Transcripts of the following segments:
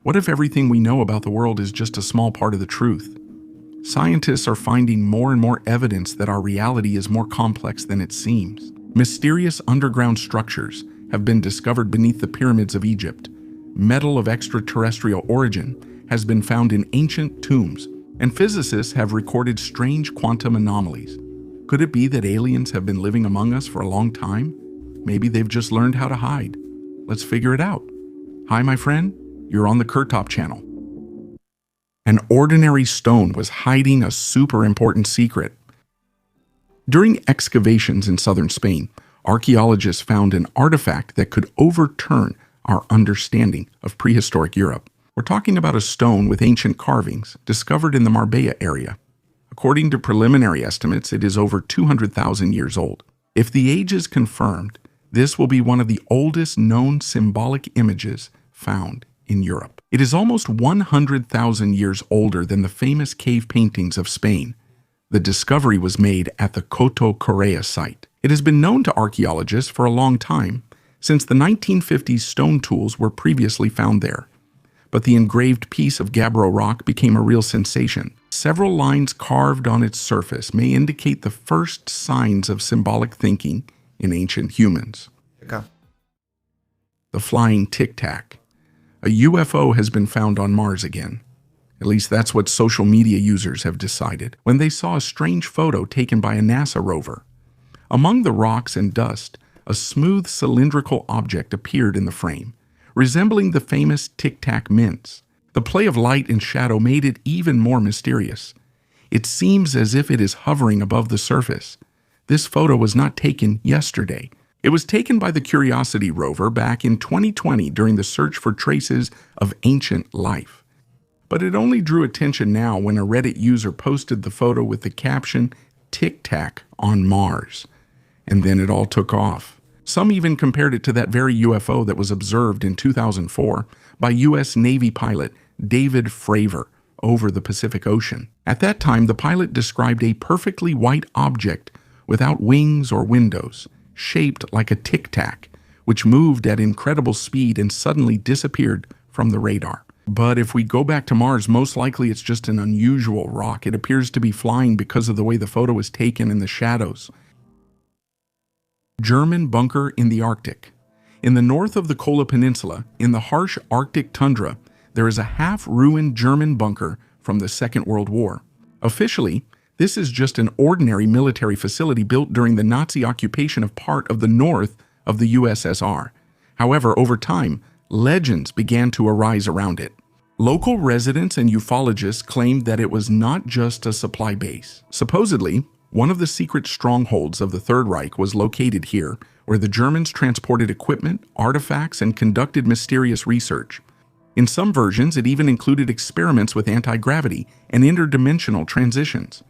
What if everything we know about the world is just a small part of the truth? Scientists are finding more and more evidence that our reality is more complex than it seems. Mysterious underground structures have been discovered beneath the pyramids of Egypt. Metal of extraterrestrial origin has been found in ancient tombs, and physicists have recorded strange quantum anomalies. Could it be that aliens have been living among us for a long time? Maybe they've just learned how to hide. Let's figure it out. Hi, my friend. You're on the Kurtop channel. An ordinary stone was hiding a super important secret. During excavations in southern Spain, archaeologists found an artifact that could overturn our understanding of prehistoric Europe. We're talking about a stone with ancient carvings discovered in the Marbella area. According to preliminary estimates, it is over 200,000 years old. If the age is confirmed, this will be one of the oldest known symbolic images found in Europe. It is almost 100,000 years older than the famous cave paintings of Spain. The discovery was made at the Coto Correa site. It has been known to archaeologists for a long time, since the 1950s stone tools were previously found there. But the engraved piece of gabbro rock became a real sensation. Several lines carved on its surface may indicate the first signs of symbolic thinking in ancient humans. The flying Tic Tac. A UFO has been found on Mars again. At least that's what social media users have decided when they saw a strange photo taken by a NASA rover. Among the rocks and dust, a smooth cylindrical object appeared in the frame, resembling the famous Tic Tac mints. The play of light and shadow made it even more mysterious. It seems as if it is hovering above the surface. This photo was not taken yesterday. It was taken by the Curiosity rover back in 2020 during the search for traces of ancient life. But it only drew attention now when a Reddit user posted the photo with the caption, "Tic Tac on Mars." And then it all took off. Some even compared it to that very UFO that was observed in 2004 by U.S. Navy pilot David Fravor over the Pacific Ocean. At that time, the pilot described a perfectly white object without wings or windows, shaped like a tic-tac, which moved at incredible speed and suddenly disappeared from the radar. But if we go back to Mars, most likely it's just an unusual rock. It appears to be flying because of the way the photo was taken in the shadows. German bunker in the Arctic. In the north of the Kola Peninsula, in the harsh Arctic tundra, there is a half-ruined German bunker from the Second World War. Officially, this is just an ordinary military facility built during the Nazi occupation of part of the north of the USSR. However, over time, legends began to arise around it. Local residents and ufologists claimed that it was not just a supply base. Supposedly, one of the secret strongholds of the Third Reich was located here, where the Germans transported equipment, artifacts, and conducted mysterious research. In some versions, it even included experiments with anti-gravity and interdimensional transitions.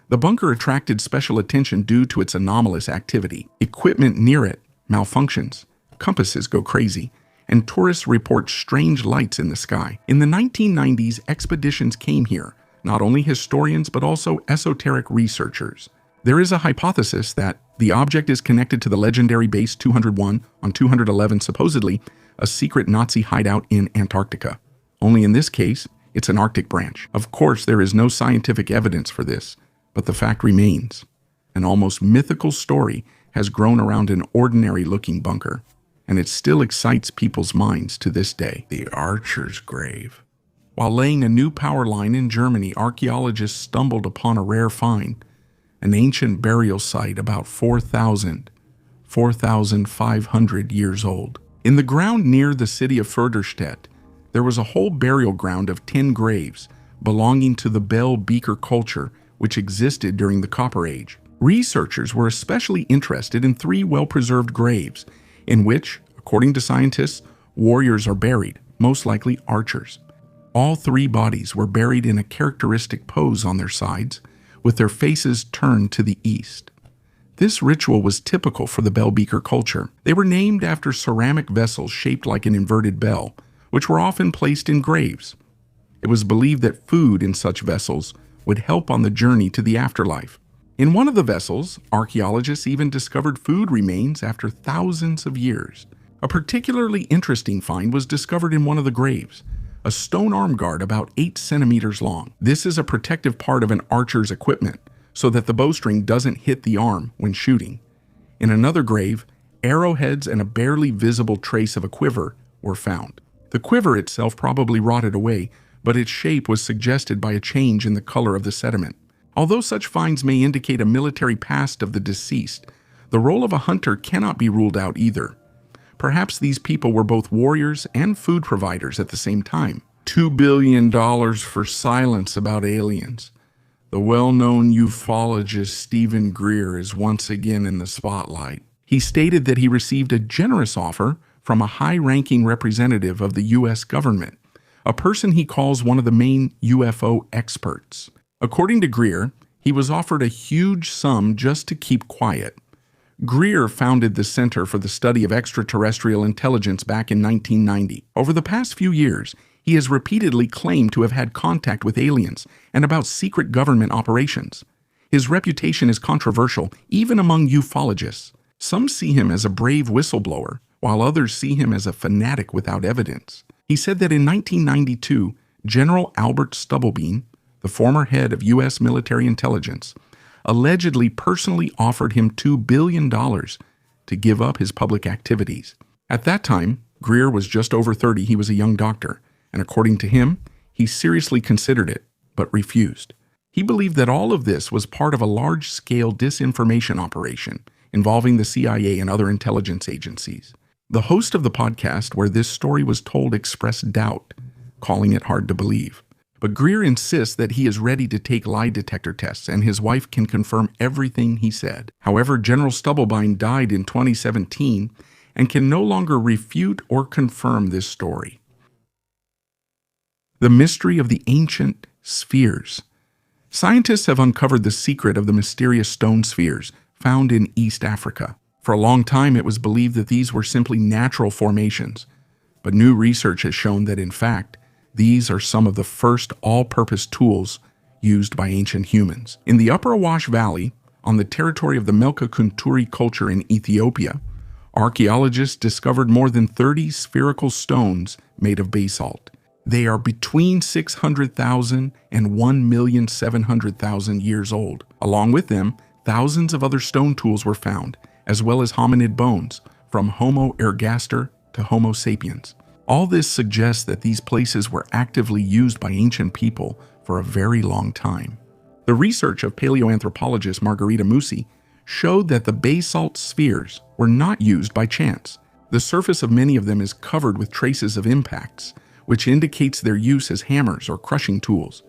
The bunker attracted special attention due to its anomalous activity. Equipment near it malfunctions, compasses go crazy, and tourists report strange lights in the sky. In the 1990s, expeditions came here, not only historians but also esoteric researchers. There is a hypothesis that the object is connected to the legendary Base 201 on 211, supposedly a secret Nazi hideout in Antarctica. Only in this case, it's an Arctic branch. Of course, there is no scientific evidence for this, but the fact remains. An almost mythical story has grown around an ordinary-looking bunker, and it still excites people's minds to this day. The Archer's Grave. While laying a new power line in Germany, archaeologists stumbled upon a rare find, an ancient burial site about 4,500 years old. In the ground near the city of Förderstedt, there was a whole burial ground of 10 graves belonging to the Bell Beaker culture, which existed during the Copper Age. Researchers were especially interested in 3 well-preserved graves, in which, according to scientists, warriors are buried, most likely archers. All 3 bodies were buried in a characteristic pose on their sides, with their faces turned to the east. This ritual was typical for the Bell Beaker culture. They were named after ceramic vessels shaped like an inverted bell, which were often placed in graves. It was believed that food in such vessels would help on the journey to the afterlife. In one of the vessels, archaeologists even discovered food remains after thousands of years. A particularly interesting find was discovered in one of the graves, a stone arm guard about 8 centimeters long. This is a protective part of an archer's equipment so that the bowstring doesn't hit the arm when shooting. In another grave, arrowheads and a barely visible trace of a quiver were found. The quiver itself probably rotted away, but its shape was suggested by a change in the color of the sediment. Although such finds may indicate a military past of the deceased, the role of a hunter cannot be ruled out either. Perhaps these people were both warriors and food providers at the same time. $2 billion for silence about aliens. The well-known ufologist Stephen Greer is once again in the spotlight. He stated that he received a generous offer from a high-ranking representative of the U.S. government, a person he calls one of the main UFO experts. According to Greer, he was offered a huge sum just to keep quiet. Greer founded the Center for the Study of Extraterrestrial Intelligence back in 1990. Over the past few years, he has repeatedly claimed to have had contact with aliens and about secret government operations. His reputation is controversial, even among ufologists. Some see him as a brave whistleblower, while others see him as a fanatic without evidence. He said that in 1992, General Albert Stubblebean, the former head of U.S. military intelligence, allegedly personally offered him $2 billion to give up his public activities. At that time, Greer was just over 30. He was a young doctor, and according to him, he seriously considered it, but refused. He believed that all of this was part of a large-scale disinformation operation involving the CIA and other intelligence agencies. The host of the podcast where this story was told expressed doubt, calling it hard to believe. But Greer insists that he is ready to take lie detector tests and his wife can confirm everything he said. However, General Stubblebean died in 2017 and can no longer refute or confirm this story. The mystery of the ancient spheres. Scientists have uncovered the secret of the mysterious stone spheres found in East Africa. For a long time, it was believed that these were simply natural formations, but new research has shown that, in fact, these are some of the first all-purpose tools used by ancient humans. In the Upper Awash Valley, on the territory of the Melka Kunturi culture in Ethiopia, archaeologists discovered more than 30 spherical stones made of basalt. They are between 600,000 and 1,700,000 years old. Along with them, thousands of other stone tools were found, as well as hominid bones, from Homo ergaster to Homo sapiens. All this suggests that these places were actively used by ancient people for a very long time. The research of paleoanthropologist Margarita Musi showed that the basalt spheres were not used by chance. The surface of many of them is covered with traces of impacts, which indicates their use as hammers or crushing tools.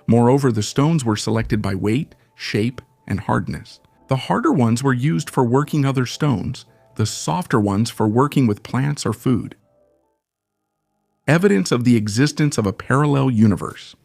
Moreover, the stones were selected by weight, shape, and hardness. The harder ones were used for working other stones, the softer ones for working with plants or food. Evidence of the existence of a parallel universe.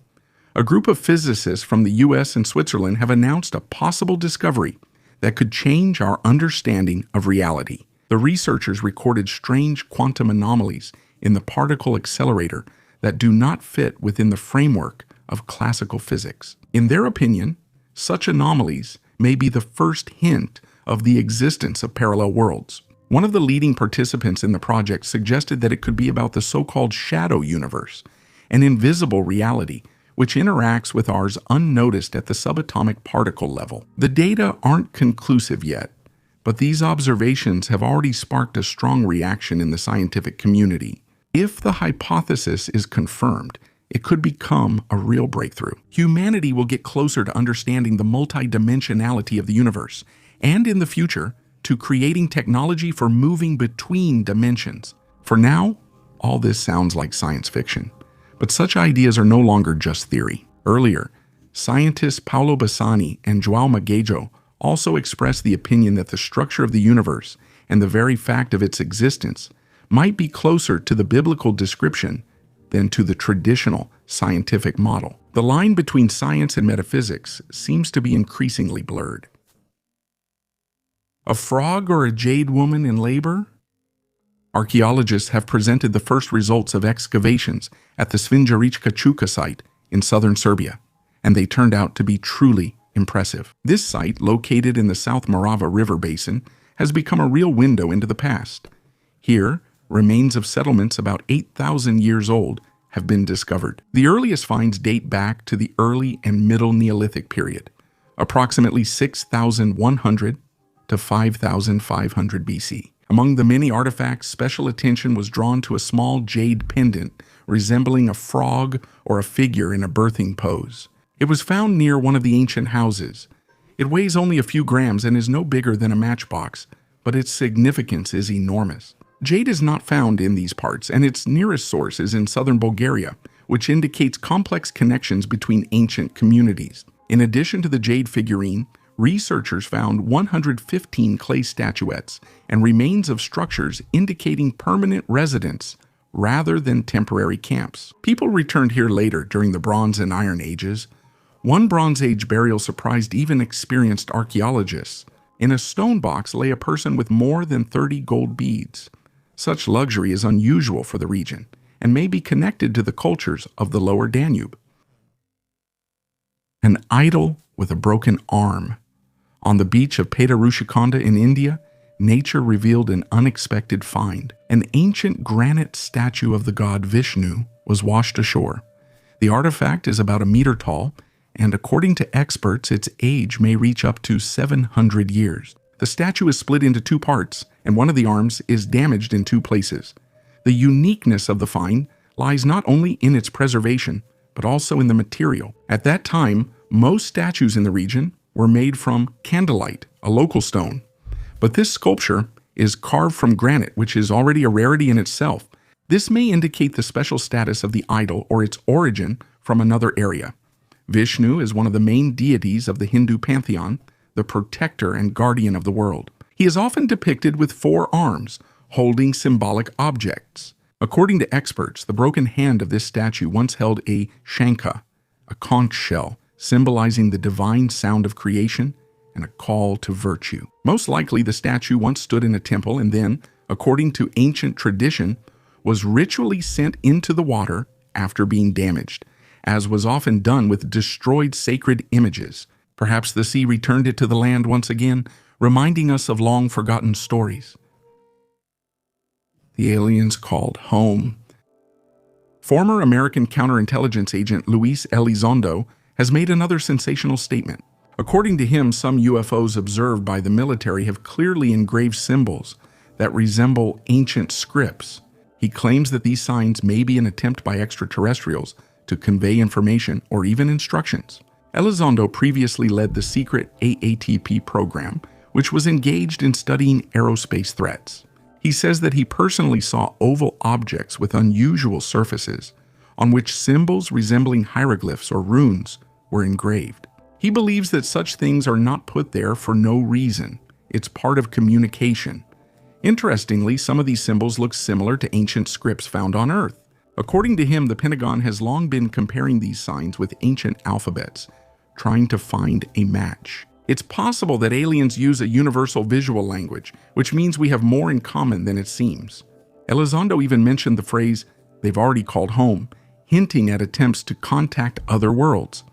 A group of physicists from the US and Switzerland have announced a possible discovery that could change our understanding of reality. The researchers recorded strange quantum anomalies in the particle accelerator that do not fit within the framework of classical physics. In their opinion, such anomalies may be the first hint of the existence of parallel worlds. One of the leading participants in the project suggested that it could be about the so-called shadow universe, an invisible reality which interacts with ours unnoticed at the subatomic particle level. The data aren't conclusive yet, but these observations have already sparked a strong reaction in the scientific community. If the hypothesis is confirmed, it could become a real breakthrough. Humanity will get closer to understanding the multidimensionality of the universe, and in the future, to creating technology for moving between dimensions. For now, all this sounds like science fiction, but such ideas are no longer just theory. Earlier, scientists Paulo Bassani and João Magejo also expressed the opinion that the structure of the universe and the very fact of its existence might be closer to the biblical description than to the traditional scientific model. The line between science and metaphysics seems to be increasingly blurred. A frog or a jade woman in labor? Archaeologists have presented the first results of excavations at the Svinjarička Čuka site in southern Serbia, and they turned out to be truly impressive. This site, located in the South Morava River basin, has become a real window into the past. Here, remains of settlements about 8,000 years old have been discovered. The earliest finds date back to the early and middle Neolithic period, approximately 6,100 to 5,500 BC. Among the many artifacts, special attention was drawn to a small jade pendant resembling a frog or a figure in a birthing pose. It was found near one of the ancient houses. It weighs only a few grams and is no bigger than a matchbox, but its significance is enormous. Jade is not found in these parts, and its nearest source is in southern Bulgaria, which indicates complex connections between ancient communities. In addition to the jade figurine, researchers found 115 clay statuettes and remains of structures indicating permanent residence rather than temporary camps. People returned here later during the Bronze and Iron Ages. One Bronze Age burial surprised even experienced archaeologists. In a stone box lay a person with more than 30 gold beads. Such luxury is unusual for the region and may be connected to the cultures of the lower Danube. An idol with a broken arm. On the beach of Peta-Rushikonda in India, nature revealed an unexpected find. An ancient granite statue of the god Vishnu was washed ashore. The artifact is about a meter tall, and according to experts, its age may reach up to 700 years. The statue is split into two parts, and one of the arms is damaged in two places. The uniqueness of the find lies not only in its preservation, but also in the material. At that time, most statues in the region were made from candlelite, a local stone. But this sculpture is carved from granite, which is already a rarity in itself. This may indicate the special status of the idol or its origin from another area. Vishnu is one of the main deities of the Hindu pantheon, the protector and guardian of the world. He is often depicted with four arms, holding symbolic objects. According to experts, the broken hand of this statue once held a shankha, a conch shell, symbolizing the divine sound of creation and a call to virtue. Most likely, the statue once stood in a temple and then, according to ancient tradition, was ritually sent into the water after being damaged, as was often done with destroyed sacred images. Perhaps the sea returned it to the land once again, reminding us of long-forgotten stories. The aliens called home. Former American counterintelligence agent Luis Elizondo has made another sensational statement. According to him, some UFOs observed by the military have clearly engraved symbols that resemble ancient scripts. He claims that these signs may be an attempt by extraterrestrials to convey information or even instructions. Elizondo previously led the secret AATP program, which was engaged in studying aerospace threats. He says that he personally saw oval objects with unusual surfaces on which symbols resembling hieroglyphs or runes were engraved. He believes that such things are not put there for no reason. It's part of communication. Interestingly, some of these symbols look similar to ancient scripts found on Earth. According to him, the Pentagon has long been comparing these signs with ancient alphabets, trying to find a match. It's possible that aliens use a universal visual language, which means we have more in common than it seems. Elizondo even mentioned the phrase, "they've already called home," hinting at attempts to contact other worlds.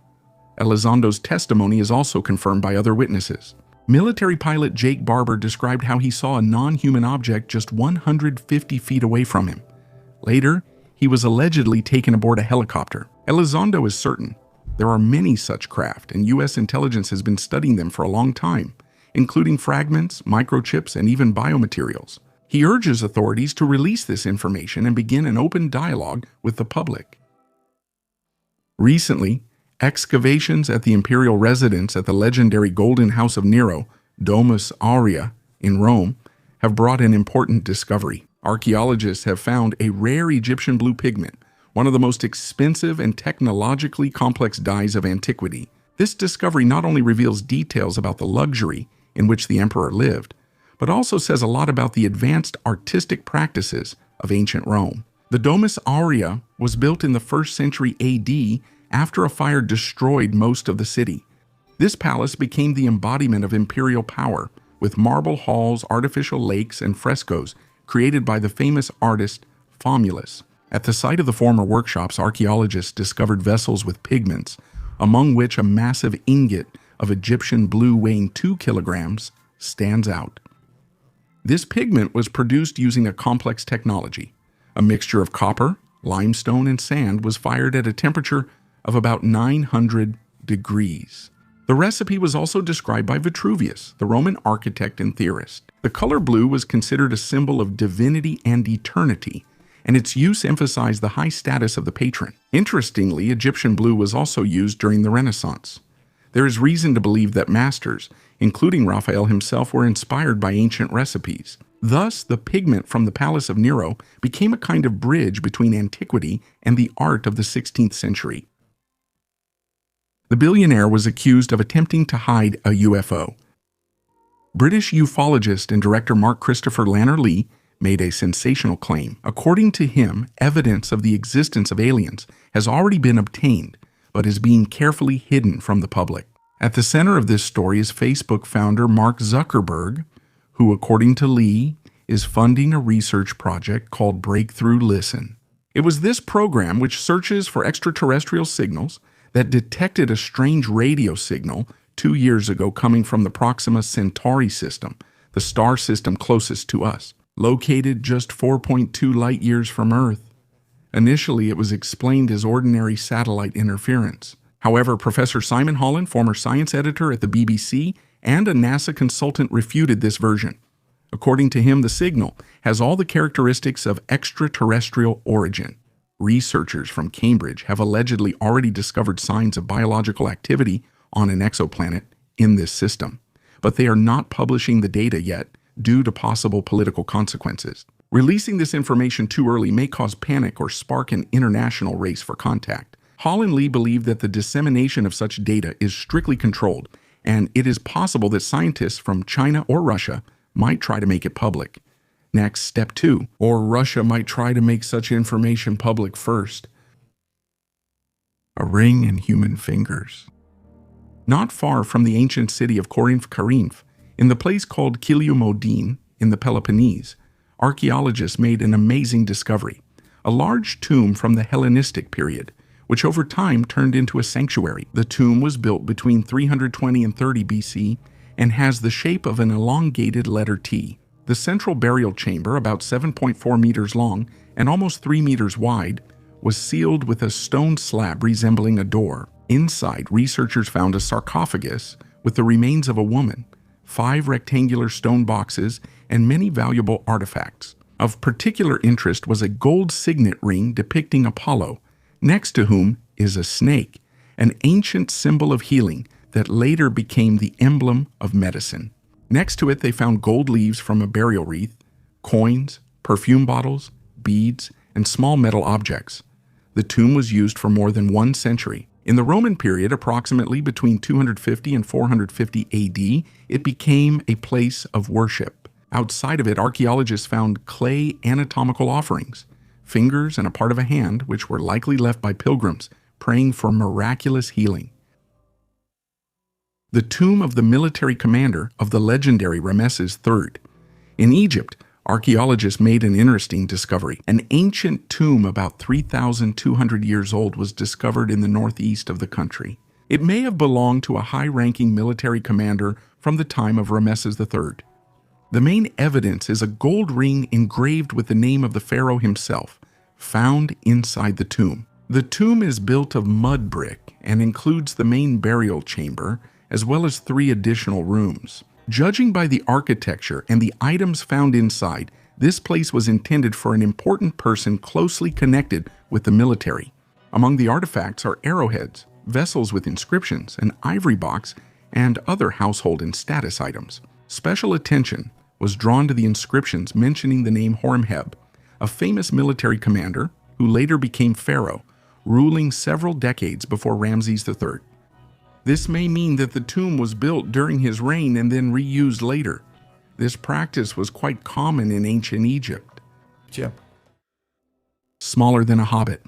Elizondo's testimony is also confirmed by other witnesses. Military pilot Jake Barber described how he saw a non-human object just 150 feet away from him. Later, he was allegedly taken aboard a helicopter. Elizondo is certain there are many such craft, and U.S. intelligence has been studying them for a long time, including fragments, microchips, and even biomaterials. He urges authorities to release this information and begin an open dialogue with the public. Recently, excavations at the imperial residence at the legendary Golden House of Nero, Domus Aurea, in Rome, have brought an important discovery. Archaeologists have found a rare Egyptian blue pigment, one of the most expensive and technologically complex dyes of antiquity. This discovery not only reveals details about the luxury in which the emperor lived, but also says a lot about the advanced artistic practices of ancient Rome. The Domus Aurea was built in the 1st century AD after a fire destroyed most of the city. This palace became the embodiment of imperial power, with marble halls, artificial lakes, and frescoes created by the famous artist Famulus. At the site of the former workshops, archaeologists discovered vessels with pigments, among which a massive ingot of Egyptian blue weighing 2 kilograms stands out. This pigment was produced using a complex technology, a mixture of copper, limestone and sand was fired at a temperature of about 900 degrees. The recipe was also described by Vitruvius, the Roman architect and theorist. The color blue was considered a symbol of divinity and eternity, and its use emphasized the high status of the patron. Interestingly, Egyptian blue was also used during the Renaissance. There is reason to believe that masters, including Raphael himself, were inspired by ancient recipes. Thus, the pigment from the Palace of Nero became a kind of bridge between antiquity and the art of the 16th century. The billionaire was accused of attempting to hide a UFO. British ufologist and director Mark Christopher Lanner-Lee made a sensational claim. According to him, evidence of the existence of aliens has already been obtained, but is being carefully hidden from the public. At the center of this story is Facebook founder Mark Zuckerberg, who, according to Lee, is funding a research project called Breakthrough Listen. It was this program, which searches for extraterrestrial signals, that detected a strange radio signal 2 years ago coming from the Proxima Centauri system, the star system closest to us, located just 4.2 light years from Earth. Initially, it was explained as ordinary satellite interference. However, Professor Simon Holland, former science editor at the BBC and a NASA consultant, refuted this version. According to him, the signal has all the characteristics of extraterrestrial origin. Researchers from Cambridge have allegedly already discovered signs of biological activity on an exoplanet in this system, but they are not publishing the data yet due to possible political consequences. Releasing this information too early may cause panic or spark an international race for contact. Hall and Lee believe that the dissemination of such data is strictly controlled, and it is possible that scientists from China or Russia might try to make it public. Next, step 2, or Russia might try to make such information public first. A ring and human fingers. Not far from the ancient city of Corinth, in the place called Kiliomodin in the Peloponnese, archaeologists made an amazing discovery, a large tomb from the Hellenistic period, which over time turned into a sanctuary. The tomb was built between 320 and 30 BC and has the shape of an elongated letter T. The central burial chamber, about 7.4 meters long and almost 3 meters wide, was sealed with a stone slab resembling a door. Inside, researchers found a sarcophagus with the remains of a woman, 5 rectangular stone boxes, and many valuable artifacts. Of particular interest was a gold signet ring depicting Apollo, next to whom is a snake, an ancient symbol of healing that later became the emblem of medicine. Next to it, they found gold leaves from a burial wreath, coins, perfume bottles, beads, and small metal objects. The tomb was used for more than 1 century. In the Roman period, approximately between 250 and 450 AD, it became a place of worship. Outside of it, archaeologists found clay anatomical offerings, fingers and a part of a hand, which were likely left by pilgrims praying for miraculous healing. The tomb of the military commander of the legendary Ramesses III. In Egypt, archaeologists made an interesting discovery. An ancient tomb about 3,200 years old was discovered in the northeast of the country. It may have belonged to a high-ranking military commander from the time of Ramesses III. The main evidence is a gold ring engraved with the name of the pharaoh himself, found inside the tomb. The tomb is built of mud brick and includes the main burial chamber, as well as 3 additional rooms. Judging by the architecture and the items found inside, this place was intended for an important person closely connected with the military. Among the artifacts are arrowheads, vessels with inscriptions, an ivory box, and other household and status items. Special attention was drawn to the inscriptions mentioning the name Horemheb, a famous military commander who later became pharaoh, ruling several decades before Ramses III. This may mean that the tomb was built during his reign and then reused later. This practice was quite common in ancient Egypt. Smaller than a hobbit.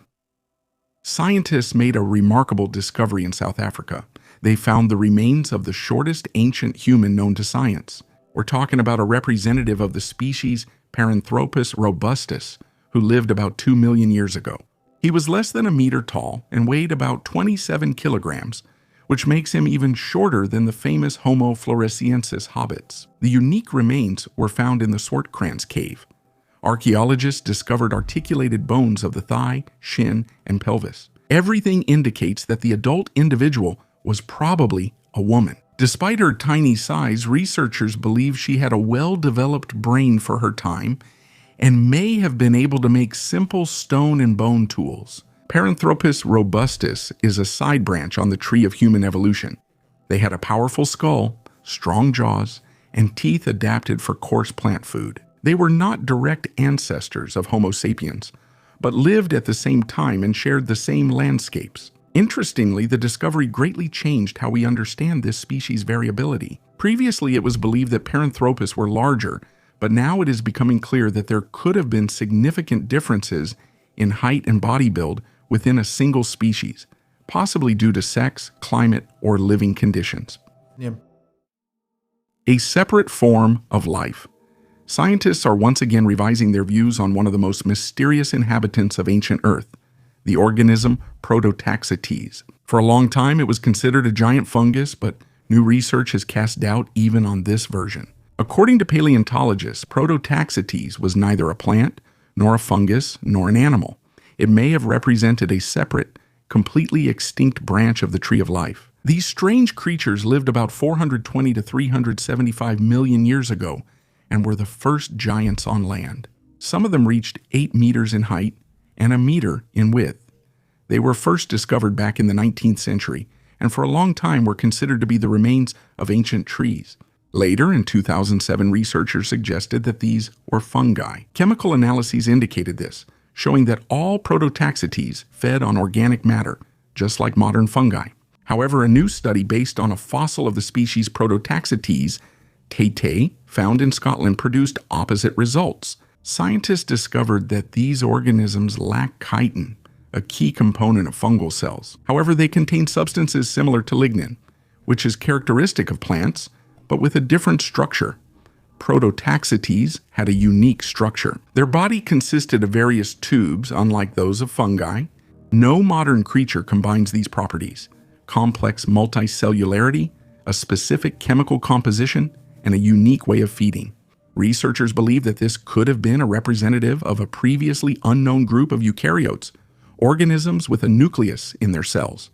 Scientists made a remarkable discovery in South Africa. They found the remains of the shortest ancient human known to science. We're talking about a representative of the species Paranthropus robustus, who lived about 2 million years ago. He was less than a meter tall and weighed about 27 kilograms, which makes him even shorter than the famous Homo floresiensis hobbits. The unique remains were found in the Swartkrans cave, Archaeologists discovered articulated bones of the thigh, shin, and pelvis. Everything indicates that the adult individual was probably a woman. Despite her tiny size, researchers believe she had a well-developed brain for her time and may have been able to make simple stone and bone tools. Paranthropus robustus is a side branch on the tree of human evolution. They had a powerful skull, strong jaws, and teeth adapted for coarse plant food. They were not direct ancestors of Homo sapiens, but lived at the same time and shared the same landscapes. Interestingly, the discovery greatly changed how we understand this species' variability. Previously, it was believed that Paranthropus were larger, but now it is becoming clear that there could have been significant differences in height and body build within a single species, possibly due to sex, climate, or living conditions. Yeah. A separate form of life. Scientists are once again revising their views on one of the most mysterious inhabitants of ancient Earth, the organism Prototaxites. For a long time, it was considered a giant fungus, but new research has cast doubt even on this version. According to paleontologists, Prototaxites was neither a plant, nor a fungus, nor an animal. It may have represented a separate, completely extinct branch of the tree of life. These strange creatures lived about 420 to 375 million years ago and were the first giants on land. Some of them reached 8 meters in height and a meter in width. They were first discovered back in the 19th century and for a long time were considered to be the remains of ancient trees. Later, in 2007, researchers suggested that these were fungi. Chemical analyses indicated this, showing that all Prototaxites fed on organic matter, just like modern fungi. However, a new study based on a fossil of the species Prototaxites, Tic, found in Scotland, produced opposite results. Scientists discovered that these organisms lack chitin, a key component of fungal cells. However, they contain substances similar to lignin, which is characteristic of plants, but with a different structure. Prototaxites had a unique structure. Their body consisted of various tubes, unlike those of fungi. No modern creature combines these properties: complex multicellularity, a specific chemical composition, and a unique way of feeding. Researchers believe that this could have been a representative of a previously unknown group of eukaryotes, organisms with a nucleus in their cells.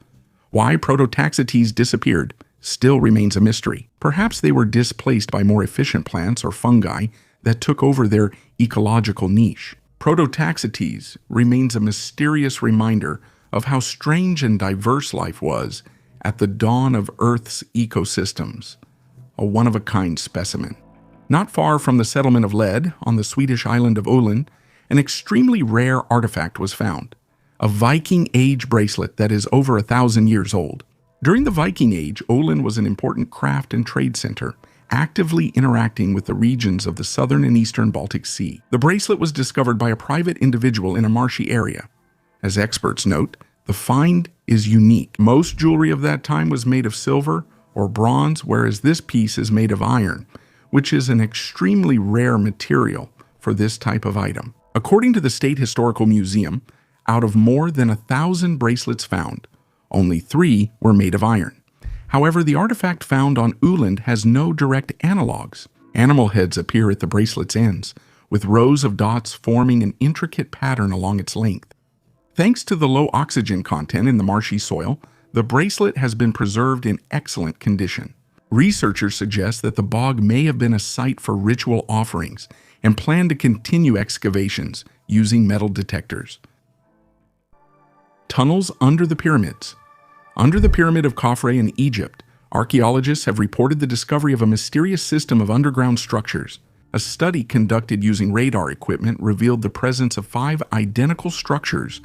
Why Prototaxites disappeared still remains a mystery. Perhaps they were displaced by more efficient plants or fungi that took over their ecological niche. Prototaxites remains a mysterious reminder of how strange and diverse life was at the dawn of Earth's ecosystems, a one-of-a-kind specimen. Not far from the settlement of Led, on the Swedish island of Öland, an extremely rare artifact was found, a Viking Age bracelet that is over 1,000 years old. During the Viking Age, Öland was an important craft and trade center, actively interacting with the regions of the southern and eastern Baltic Sea. The bracelet was discovered by a private individual in a marshy area. As experts note, the find is unique. Most jewelry of that time was made of silver or bronze, whereas this piece is made of iron, which is an extremely rare material for this type of item. According to the State Historical Museum, out of more than 1,000 bracelets found, only 3 were made of iron. However, the artifact found on Öland has no direct analogs. Animal heads appear at the bracelet's ends, with rows of dots forming an intricate pattern along its length. Thanks to the low oxygen content in the marshy soil, the bracelet has been preserved in excellent condition. Researchers suggest that the bog may have been a site for ritual offerings and plan to continue excavations using metal detectors. Tunnels under the pyramids. Under the Pyramid of Khafre in Egypt, archaeologists have reported the discovery of a mysterious system of underground structures. A study conducted using radar equipment revealed the presence of 5 identical structures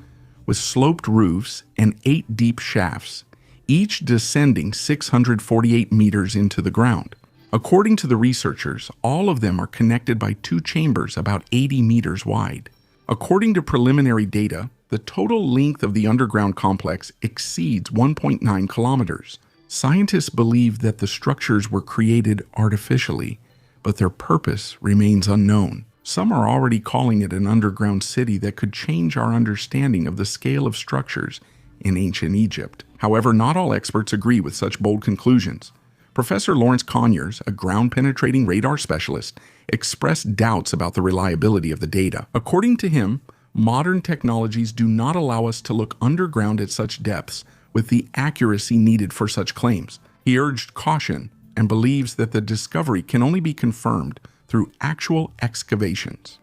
with sloped roofs and 8 deep shafts, each descending 648 meters into the ground. According to the researchers, all of them are connected by 2 chambers about 80 meters wide. According to preliminary data, the total length of the underground complex exceeds 1.9 kilometers. Scientists believe that the structures were created artificially, but their purpose remains unknown. Some are already calling it an underground city that could change our understanding of the scale of structures in ancient Egypt. However, not all experts agree with such bold conclusions. Professor Lawrence Conyers, a ground-penetrating radar specialist, expressed doubts about the reliability of the data. According to him, modern technologies do not allow us to look underground at such depths with the accuracy needed for such claims. He urged caution and believes that the discovery can only be confirmed through actual excavations.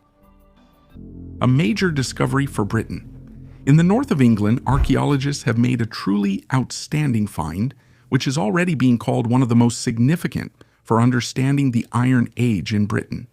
A major discovery for Britain. In the north of England, archaeologists have made a truly outstanding find, which is already being called one of the most significant for understanding the Iron Age in Britain.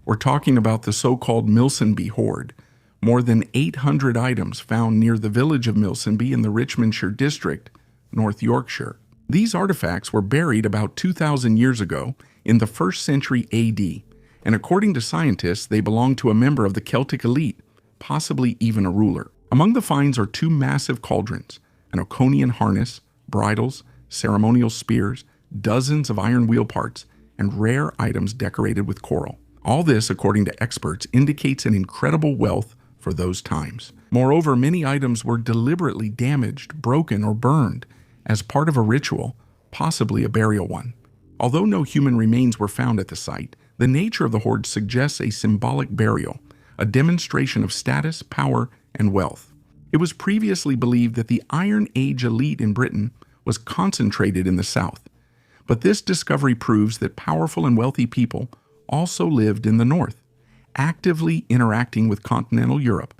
We're talking about the so-called Milsonby hoard, more than 800 items found near the village of Milsonby in the Richmondshire district, North Yorkshire. These artifacts were buried about 2,000 years ago in the 1st century AD, and according to scientists, they belong to a member of the Celtic elite, possibly even a ruler. Among the finds are 2 massive cauldrons, an Oconian harness, bridles, ceremonial spears, dozens of iron wheel parts, and rare items decorated with coral. All this, according to experts, indicates an incredible wealth for those times. Moreover, many items were deliberately damaged, broken, or burned as part of a ritual, possibly a burial one. Although no human remains were found at the site, the nature of the hoard suggests a symbolic burial, a demonstration of status, power, and wealth. It was previously believed that the Iron Age elite in Britain was concentrated in the south, but this discovery proves that powerful and wealthy people also lived in the north, actively interacting with continental Europe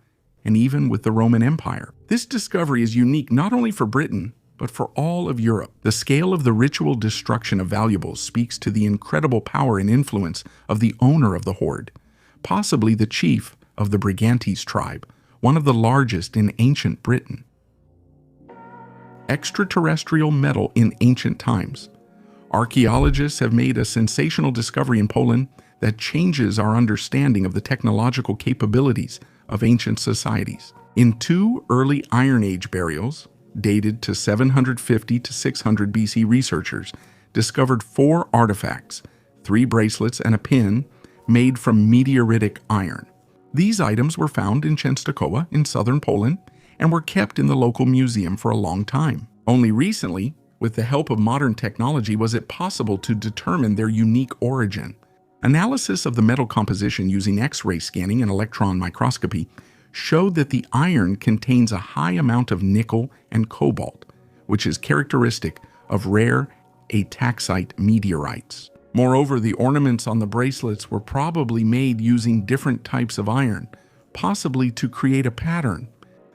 and even with the Roman Empire. This discovery is unique not only for Britain, but for all of Europe. The scale of the ritual destruction of valuables speaks to the incredible power and influence of the owner of the hoard, possibly the chief of the Brigantes tribe, one of the largest in ancient Britain. Extraterrestrial metal in ancient times. Archaeologists have made a sensational discovery in Poland that changes our understanding of the technological capabilities of ancient societies. In 2 early Iron Age burials, dated to 750 to 600 BC, researchers discovered 4 artifacts, 3 bracelets and a pin made from meteoritic iron. These items were found in Częstochowa in southern Poland and were kept in the local museum for a long time. Only recently, with the help of modern technology, was it possible to determine their unique origin. Analysis of the metal composition using X-ray scanning and electron microscopy showed that the iron contains a high amount of nickel and cobalt, which is characteristic of rare ataxite meteorites. Moreover, the ornaments on the bracelets were probably made using different types of iron, possibly to create a pattern.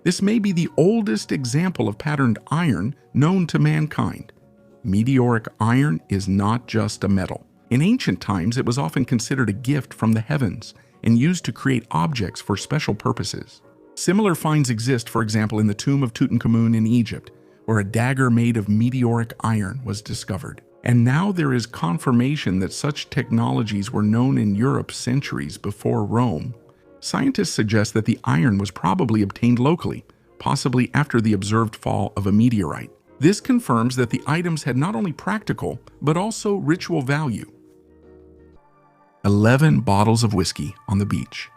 This may be the oldest example of patterned iron known to mankind. Meteoric iron is not just a metal. In ancient times, it was often considered a gift from the heavens and used to create objects for special purposes. Similar finds exist, for example, in the tomb of Tutankhamun in Egypt, where a dagger made of meteoric iron was discovered. And now there is confirmation that such technologies were known in Europe centuries before Rome. Scientists suggest that the iron was probably obtained locally, possibly after the observed fall of a meteorite. This confirms that the items had not only practical, but also ritual value. 11 bottles of whiskey on the beach.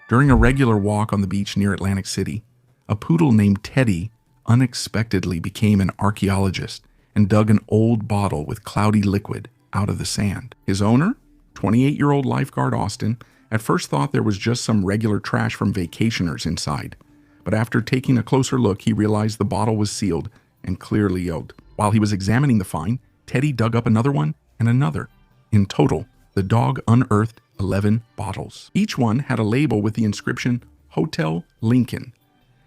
During a regular walk on the beach near Atlantic City, a poodle named Teddy unexpectedly became an archaeologist and dug an old bottle with cloudy liquid out of the sand. His owner, 28-year-old lifeguard Austin, at first thought there was just some regular trash from vacationers inside, but after taking a closer look, he realized the bottle was sealed and clearly oaked. While he was examining the find, Teddy dug up another one and another. In total, the dog unearthed 11 bottles. Each one had a label with the inscription Hotel Lincoln.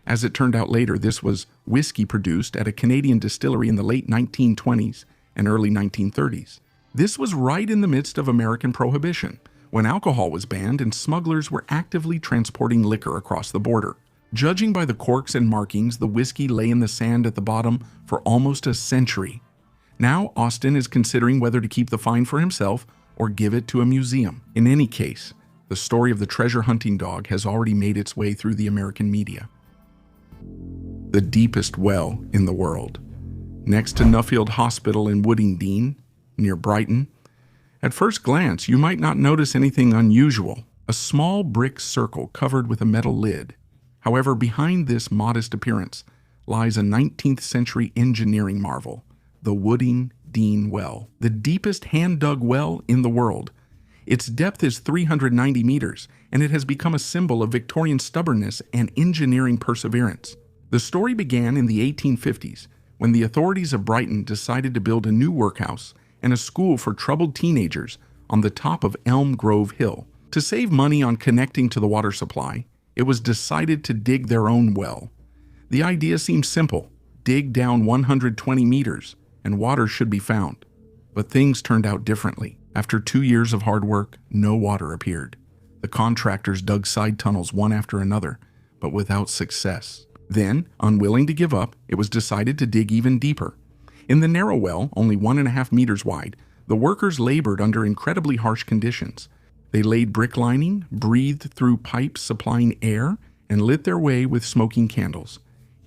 As it turned out later, this was whiskey produced at a Canadian distillery in the late 1920s and early 1930s. This was right in the midst of American Prohibition, when alcohol was banned and smugglers were actively transporting liquor across the border. Judging by the corks and markings, the whiskey lay in the sand at the bottom for almost a century. Now, Austin is considering whether to keep the find for himself or give it to a museum. In any case, the story of the treasure hunting dog has already made its way through the American media. The deepest well in the world. Next to Nuffield Hospital in Woodingdean, near Brighton. At first glance, you might not notice anything unusual. A small brick circle covered with a metal lid. However, behind this modest appearance lies a 19th century engineering marvel, the Wooding Dean Well, the deepest hand-dug well in the world. Its depth is 390 meters, and it has become a symbol of Victorian stubbornness and engineering perseverance. The story began in the 1850s, when the authorities of Brighton decided to build a new workhouse and a school for troubled teenagers on the top of Elm Grove Hill. To save money on connecting to the water supply, it was decided to dig their own well. The idea seemed simple: dig down 120 meters, and water should be found. But things turned out differently. After 2 years of hard work, no water appeared. The contractors dug side tunnels one after another, but without success. Then, unwilling to give up, it was decided to dig even deeper. In the narrow well, only 1.5 meters wide, the workers labored under incredibly harsh conditions. They laid brick lining, breathed through pipes supplying air, and lit their way with smoking candles.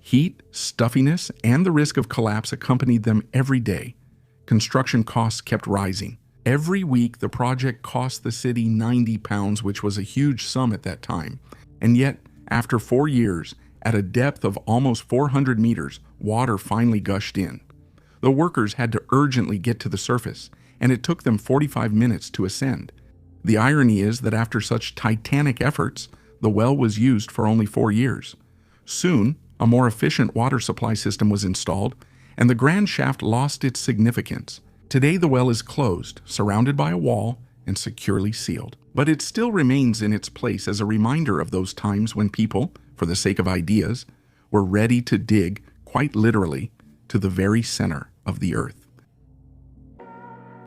Heat, stuffiness, and the risk of collapse accompanied them every day. Construction costs kept rising. Every week, the project cost the city £90, which was a huge sum at that time. And yet, after 4 years, at a depth of almost 400 meters, water finally gushed in. The workers had to urgently get to the surface, and it took them 45 minutes to ascend. The irony is that after such titanic efforts, the well was used for only 4 years. Soon, a more efficient water supply system was installed, and the grand shaft lost its significance. Today, the well is closed, surrounded by a wall, and securely sealed. But it still remains in its place as a reminder of those times when people, for the sake of ideas, were ready to dig, quite literally, to the very center of the earth.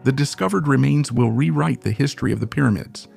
The discovered remains will rewrite the history of the pyramids.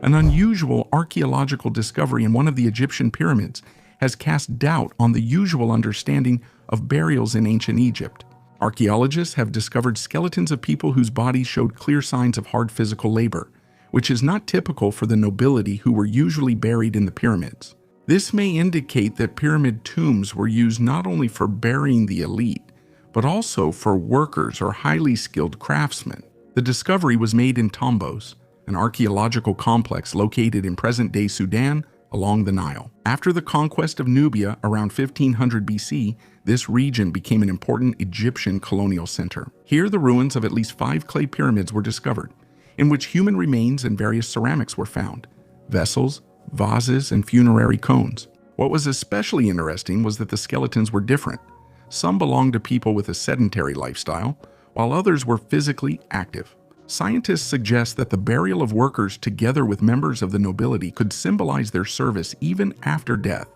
An unusual archaeological discovery in one of the Egyptian pyramids has cast doubt on the usual understanding of burials in ancient Egypt. Archaeologists have discovered skeletons of people whose bodies showed clear signs of hard physical labor, which is not typical for the nobility who were usually buried in the pyramids. This may indicate that pyramid tombs were used not only for burying the elite, but also for workers or highly skilled craftsmen. The discovery was made in Tombos, an archaeological complex located in present-day Sudan along the Nile. After the conquest of Nubia around 1500 BC, this region became an important Egyptian colonial center. Here, the ruins of at least 5 clay pyramids were discovered, in which human remains and various ceramics were found: vessels, vases, and funerary cones. What was especially interesting was that the skeletons were different. Some belonged to people with a sedentary lifestyle, while others were physically active. Scientists suggest that the burial of workers together with members of the nobility could symbolize their service even after death.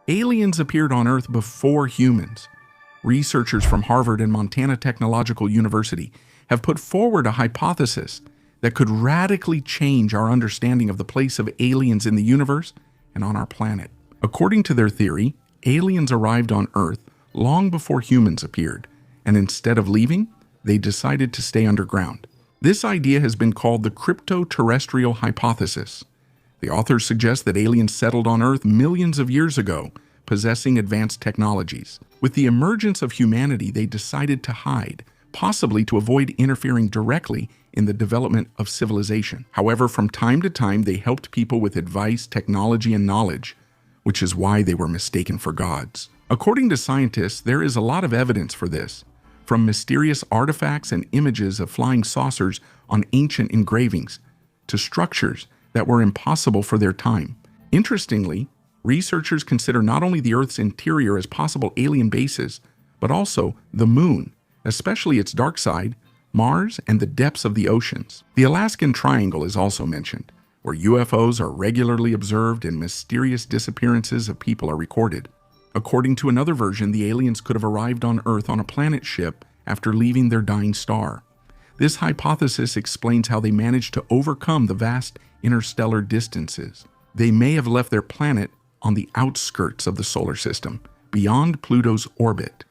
Aliens appeared on Earth before humans. Researchers from Harvard and Montana Technological University have put forward a hypothesis that could radically change our understanding of the place of aliens in the universe and on our planet. According to their theory, aliens arrived on Earth long before humans appeared, and instead of leaving, they decided to stay underground. This idea has been called the crypto-terrestrial hypothesis. The authors suggest that aliens settled on Earth millions of years ago, possessing advanced technologies. With the emergence of humanity, they decided to hide, possibly to avoid interfering directly in the development of civilization. However, from time to time, they helped people with advice, technology, and knowledge, which is why they were mistaken for gods. According to scientists, there is a lot of evidence for this, from mysterious artifacts and images of flying saucers on ancient engravings to structures that were impossible for their time. Interestingly, researchers consider not only the Earth's interior as possible alien bases, but also the Moon, especially its dark side, Mars, and the depths of the oceans. The Alaskan Triangle is also mentioned, where UFOs are regularly observed and mysterious disappearances of people are recorded. According to another version, the aliens could have arrived on Earth on a planet ship after leaving their dying star. This hypothesis explains how they managed to overcome the vast interstellar distances. They may have left their planet on the outskirts of the solar system, beyond Pluto's orbit.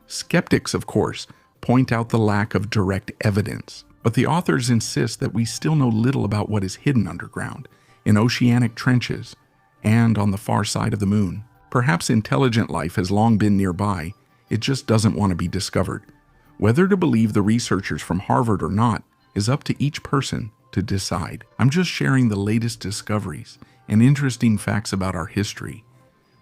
Skeptics, of course, point out the lack of direct evidence, but the authors insist that we still know little about what is hidden underground, in oceanic trenches, and on the far side of the Moon. Perhaps intelligent life has long been nearby, it just doesn't want to be discovered. Whether to believe the researchers from Harvard or not is up to each person to decide. I'm just sharing the latest discoveries and interesting facts about our history.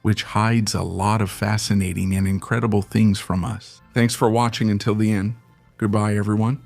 which hides a lot of fascinating and incredible things from us. Thanks for watching until the end. Goodbye, everyone.